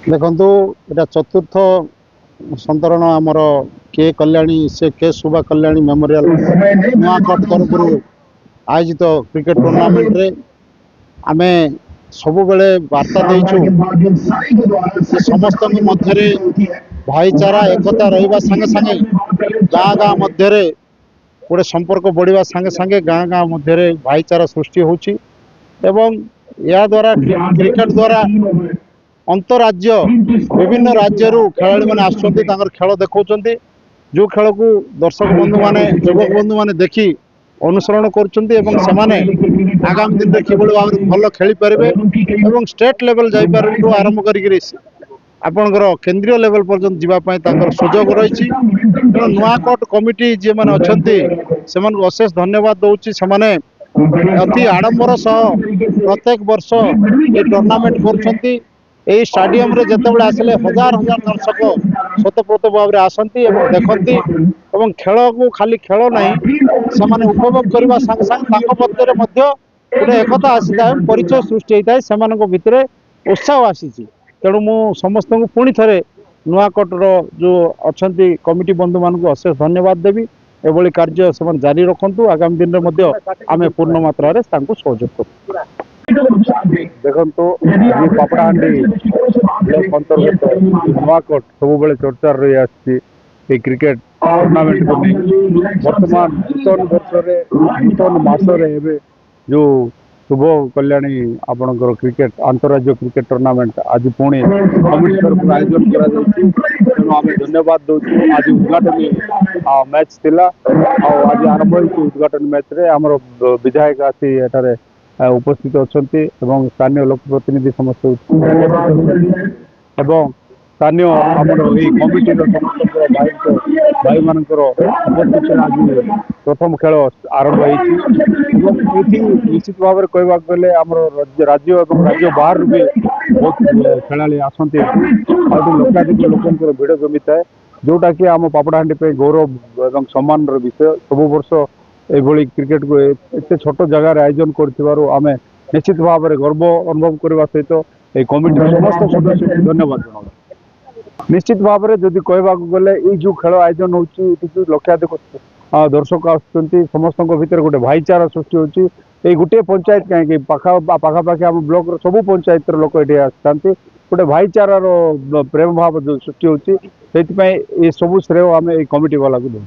देखु एटा चतुर्थ संतरण आमर के कल्याणी से के सुबा कल्याणी मेमोरियल नुआकोट तरफ आयोजित क्रिकेट टूर्नामेंट रे आमे सबु बेले वार्ता देइछु समस्त मध्य भाईचारा एकता रहिबा संगे संगे गाँ गाँ मध्य गोटे संपर्क बढ़िया संगे संगे गाँ गाँ मध्य भाईचारा सृष्टि होची एवं या द्वारा क्रिकेट द्वारा अंतरराज्य विभिन्न राज्य खेलाड़ी मैंने आसुँच खेल देखा जो खेल को दर्शक बंधु माने युवक बंधु माने देखी अनुसरण करुँचे आगामी दिन में किभली भाव भल खेली पारे और स्टेट लेवल जापर आरंभ कर आपणकर केंद्रीय लेवल पर्यंत जावाई सुजोग रही नुआकोट कमिटी जी मैंने अच्छा से अशेष धन्यवाद दूसरी से अति आडंबर सह प्रत्येक वर्ष ये टूर्नामेंट कर स्टाडियम रे जितेबाला आसिले हजार हजार दर्शक स्वतःप्रत भाव में आसती देखती खेल को खाली खेल ना से उपभोग करने संगे संगे गोटे एकता आसी था परिचय सृष्टि होता है से भितर उत्साह आसी तेणु मु समस्त को पुणी थे नुआकोटर जो अच्छा कमिटी बंधु मान अशेष धन्यवाद देवी एभली कार्य से जारी रखु आगामी दिन में आम पूर्ण मात्रा सहयोग कर देखो पापड़ाहांडी ब्लॉक अंतर्गत नुआकोट सब चर्चार रही आसी क्रिकेट टूर्नामेंट को नहीं वर्तमान नूतन वर्ष नूतन मसरे जो शुभ कल्याणी आपणकर क्रिकेट अंतरराज्य क्रिकेट टूर्नामेंट आज पुणी कमिटी तरफ आयोजन करें धन्यवाद दूसरी आज उद्घाटन मैच थिला आज आरंभ हो उद्घाटन मैच रे आमर विधायक आसी एठारे उपस्थित अच्छा स्थानीय लोक प्रतिनिधि समस्त स्थानीय आमर कमिटी समस्त भाई मानकर आज प्रथम खेल आरंभ होती निश्चित भाव में कहवाक गले आम राज्य और राज्य बाहर भी बहुत खेला आसती लक्षाधिक लोक भिड़ जमी थाए जोटा कि आम पापड़ाहांडी पे गौरव और सम्मान विषय सब वर्ष ये क्रिकेट को एत छोट जगार आयोजन करें निश्चित भाव में गर्व अनुभव करने सहित ये कमिटी समस्त सदस्य धन्यवाद जनाऊँ निश्चित भाव में जदि कहवाक गले ये जो खेल आयोजन हो लक्षाधिक दर्शक आसुँच समस्त भितर गोटे भाईचारा सृष्टि होती गोटे पंचायत कहीं पाखापाखि आम ब्लॉक सब पंचायत लोक ये आसता गोटे भाईचारार प्रेम भाव जो सृष्टि होती सब श्रेय आम कमिटी वाला को दूँ।